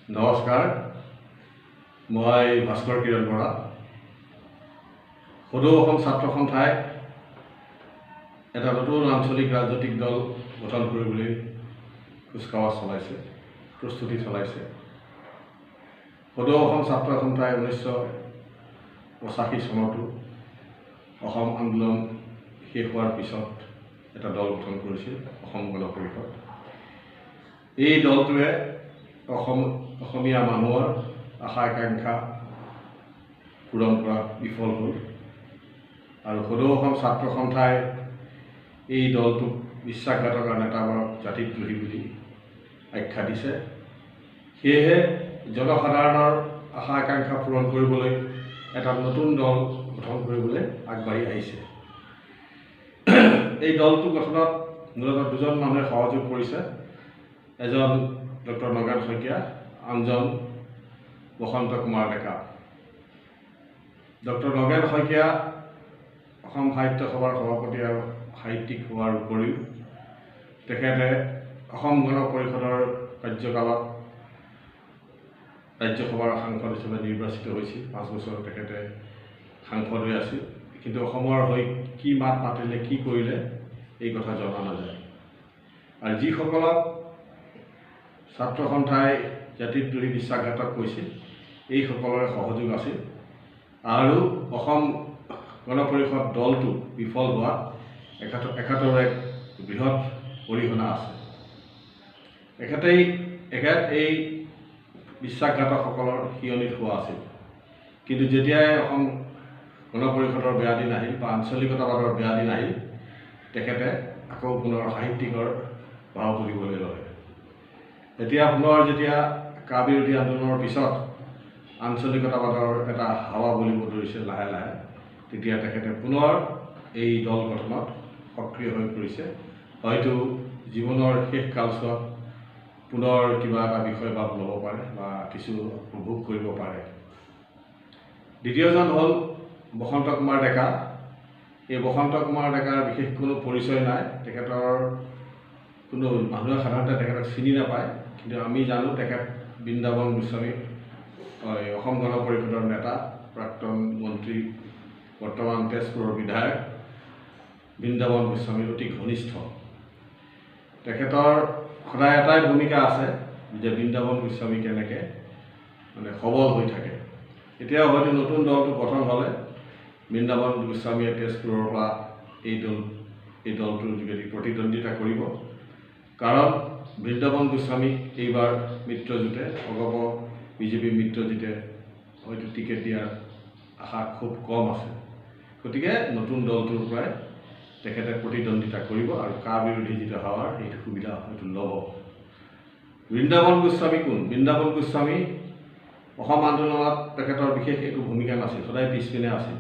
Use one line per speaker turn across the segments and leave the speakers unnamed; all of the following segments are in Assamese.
নমস্কাৰ, মই ভাস্কৰ কিৰণ বৰা। সদৌ অসম ছাত্ৰ সন্থাই এটা নতুন আঞ্চলিক ৰাজনৈতিক দল গঠন কৰিবলৈ কুচকাৱাজ চলাইছে, প্ৰস্তুতি চলাইছে। সদৌ অসম ছাত্ৰ সন্থাই 1985 চনতো অসম আন্দোলন শেষ হোৱাৰ পিছত এটা দল গঠন কৰিছিল, অসম গণ পৰিষদ। এই দলটোৱে অসমীয়া মানুহৰ আশা আকাংক্ষা পূৰণ কৰাত বিফল হ'ল আৰু সদৌ অসম ছাত্ৰ সন্থাই এই দলটোক বিশ্বাসঘাতকৰ নেতাবোৰক জাতিদ্ৰোহী বুলি আখ্যা দিছে। সেয়েহে জনসাধাৰণৰ আশা আকাংক্ষা পূৰণ কৰিবলৈ এটা নতুন দল গঠন কৰিবলৈ আগবাঢ়ি আহিছে। এই দলটো গঠনত মূলতঃ দুজন মানুহে সহযোগ কৰিছে। এজন ডক্টৰ নগেন শইকীয়া, আনজন বসন্ত কুমাৰ ডেকা। ডক্টৰ নগেন শইকীয়া অসম সাহিত্য সভাৰ সভাপতি আৰু সাহিত্যিক হোৱাৰ উপৰিও তেখেতে অসম গণ পৰিষদৰ কাৰ্যকালত ৰাজ্যসভাৰ সাংসদ হিচাপে নিৰ্বাচিত হৈছিল। 5 বছৰ তেখেতে সাংসদ হৈ আছিল, কিন্তু অসমৰ হৈ কি মাত মাতিলে, কি কৰিলে এই কথা জনা নাযায়। আৰু যিসকলক ছাত্ৰ সন্থাই জাতিদ্ৰোহী বিশ্বাসঘাতক কৈছিল, এইসকলৰে সহযোগ আছিল আৰু অসম গণ পৰিষদ দলটো বিফল হোৱাত এখেতৰে এক বৃহৎ অৰিহণা আছে। তেখেত এই বিশ্বাসঘাতকসকলৰ শিয়নিত হোৱা আছিল। কিন্তু যেতিয়াই অসম গণ পৰিষদৰ বেয়া দিন আহিল বা আঞ্চলিকতাবাদৰ বেয়া দিন আহিল, তেখেতে আকৌ পুনৰ সাহিত্যিকৰ ভাও তুলিবলৈ ল'লে। এতিয়া পুনৰ যেতিয়া কা বিৰোধী আন্দোলনৰ পিছত আঞ্চলিকতাবাদৰ এটা হাৱা বলিব ধৰিছে লাহে লাহে, তেতিয়া তেখেতে পুনৰ এই দল গঠনত সক্ৰিয় হৈ পৰিছে। হয়তো জীৱনৰ শেষ কালছোৱাত পুনৰ কিবা এটা বিষয় ভাৱ ল'ব পাৰে বা কিছু উপভোগ কৰিব পাৰে। দ্বিতীয়জন হ'ল বসন্ত কুমাৰ ডেকা। এই বসন্ত কুমাৰ ডেকাৰ বিশেষ কোনো পৰিচয় নাই। তেখেতৰ কোনো মানুহে সাধাৰণতে তেখেতক চিনি নাপায়, কিন্তু আমি জানো তেখেত বৃন্দাবন গোস্বামী, অসম গণ পৰিষদৰ নেতা, প্ৰাক্তন মন্ত্ৰী, বৰ্তমান তেজপুৰৰ বিধায়ক বৃন্দাবন গোস্বামীৰ অতি ঘনিষ্ঠ। তেখেতৰ সদায় এটাই ভূমিকা আছে যে বৃন্দাবন গোস্বামী কেনেকৈ সবল হৈ থাকে। এতিয়াও হয়তো নতুন দলটো গঠন হ'লে বৃন্দাবন গোস্বামীয়ে তেজপুৰৰ পৰা এই দলটোৰ যোগেদি প্ৰতিদ্বন্দ্বিতা কৰিব। কাৰণ বৃন্দাবন গোস্বামী এইবাৰ মিত্ৰজোঁটে বিজেপি মিত্ৰজোঁটে হয়তো টিকেট দিয়াৰ আশা খুব কম আছে। গতিকে নতুন দলটোৰ পৰাই তেখেতে প্ৰতিদ্বন্দ্বিতা কৰিব আৰু কা বিৰোধী যিটো হাৱাৰ সেইটো সুবিধা হয়তো ল'ব। বৃন্দাবন গোস্বামী কোন? বৃন্দাবন গোস্বামী অসম আন্দোলনত তেখেতৰ বিশেষ একো ভূমিকা নাছিল, সদায় পিছপিনে আছিল।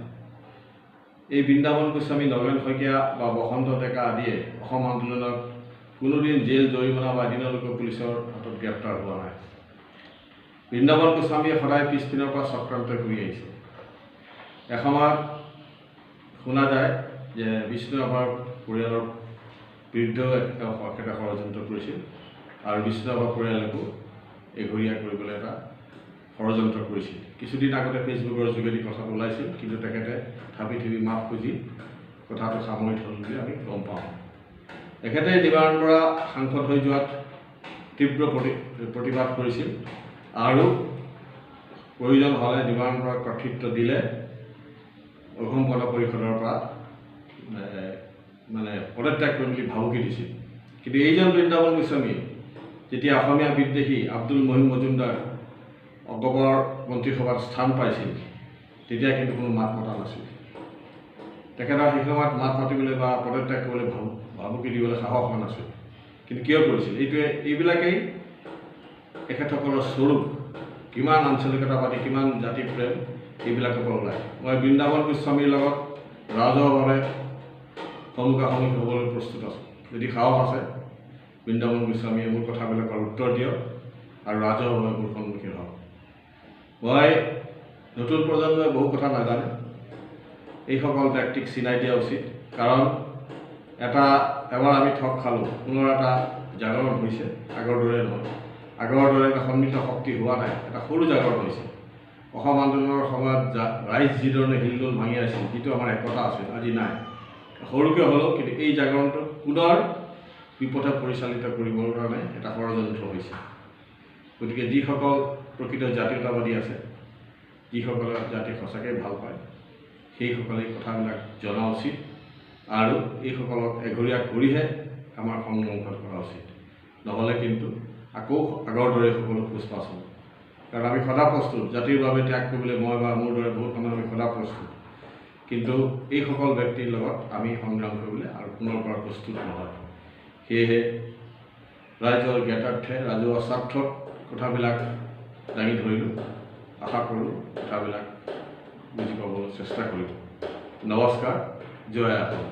এই বৃন্দাবন গোস্বামী, নগেন শইকীয়া বা বসন্ত ডেকা আদিয়ে অসম আন্দোলনত কোনোদিন জেল জৰিমনা বা এদিনলৈকে পুলিচৰ হাতত গ্ৰেপ্তাৰ হোৱা নাই। বৃন্দাবন গোস্বামীয়ে সদায় পিছপিনৰ পৰা চক্ৰান্ত কৰি আহিছে। এসময়ত শুনা যায় যে বিষ্ণুৰাভাৰ পৰিয়ালৰ বিৰুদ্ধেও এখেতে ষড়যন্ত্ৰ কৰিছিল আৰু বিষ্ণুৰাভাৰ পৰিয়ালকো এঘৰীয়া কৰিবলৈ এটা ষড়যন্ত্ৰ কৰিছিল। কিছুদিন আগতে ফেচবুকৰ যোগেদি কথাটো ওলাইছিল, কিন্তু তেখেতে থাপি মাফ খুজি কথাটো সামৰি থ'ল বুলি আমি গম পাওঁ। তেখেতে নিবাৰণ বৰা সাংসদ হৈ যোৱাত তীব্ৰ প্ৰতিবাদ কৰিছিল আৰু প্ৰয়োজন হ'লে নিবাৰণ বৰাক প্ৰাৰ্থিত্ব দিলে অসম গণ পৰিষদৰ পৰা পদত্যাগ কৰিম বুলি ভাবুকি দিছিল। কিন্তু এইজন বৃন্দাবন গোস্বামী যেতিয়া অসমীয়া বিদ্বেষী আব্দুল মহিম মজুমদাৰ অগপৰ মন্ত্ৰীসভাত স্থান পাইছিল, তেতিয়া কিন্তু কোনো মাত মতা নাছিল। তেখেতৰ সেই সময়ত মাত মাতিবলৈ বা পদত্যাগ কৰিবলৈ ভাবুকি দিবলৈ সাহস হোৱা নাছিল। কিন্তু কিয় কৰিছিল? এইবিলাকেই তেখেতসকলৰ স্বৰূপ, কিমান আঞ্চলিকতাবাদী, কিমান জাতিপ্ৰেম এইবিলাকৰ পৰা ওলায়। মই বৃন্দাবন গোস্বামীৰ লগত ৰাজহুৱাভাৱে সন্মুখাসন্মুখী হ'বলৈ প্ৰস্তুত আছোঁ। যদি সাহস আছে, বৃন্দাবন গোস্বামীয়ে মোৰ কথাবিলাকৰ উত্তৰ দিয়ক আৰু ৰাজহুৱাভাৱে মোৰ সন্মুখীন হওক। মই নতুন প্ৰজন্মই বহু কথা নাজানে, এইসকল ব্যক্তিক চিনাই দিয়া উচিত। কাৰণ এবাৰ আমি ঠগ খালোঁ, পুনৰ এটা জাগৰণ হৈছে, আগৰ দৰে নহয়। আগৰ দৰে এটা সন্মিত শক্তি হোৱা নাই, এটা সৰু জাগৰণ হৈছে। অসম আন্দোলনৰ সময়ত ৰাইজ যিধৰণে হিলদোল ভাঙি আছিল, যিটো আমাৰ একতা আছিল, আজি নাই। সৰুকৈ হ'লেও কিন্তু এই জাগৰণটো পুনৰ বিপথে পৰিচালিত কৰিবৰ কাৰণে এটা ষড়যন্ত্ৰ হৈছে। গতিকে যিসকল প্ৰকৃত জাতীয়তাবাদী আছে, যিসকলে জাতিক সঁচাকৈ ভাল পায়, সেইসকলে এই কথাবিলাক জনা উচিত আৰু এইসকলক এঘৰীয়া কৰিহে আমাৰ সংগ্ৰাম কৰা উচিত। নহ'লে কিন্তু আকৌ আগৰ দৰে সকলো খোজ পাছ হ'ব। কাৰণ আমি সদা প্ৰস্তুত জাতিৰ বাবে ত্যাগ কৰিবলৈ, মই বা মোৰ দৰে বহুত মানুহ আমি সদা প্ৰস্তুত, কিন্তু এইসকল ব্যক্তিৰ লগত আমি সংগ্ৰাম কৰিবলৈ আৰু পুনৰ পৰা প্ৰস্তুত নহয়। সেয়েহে ৰাইজৰ জ্ঞাতাৰ্থে, ৰাজহুৱা স্বাৰ্থত কথাবিলাক দাঙি ধৰিলোঁ। আশা কৰোঁ কথাবিলাক বুজি পাবলৈ চেষ্টা কৰিম। নমস্কাৰ, জয় আহোম।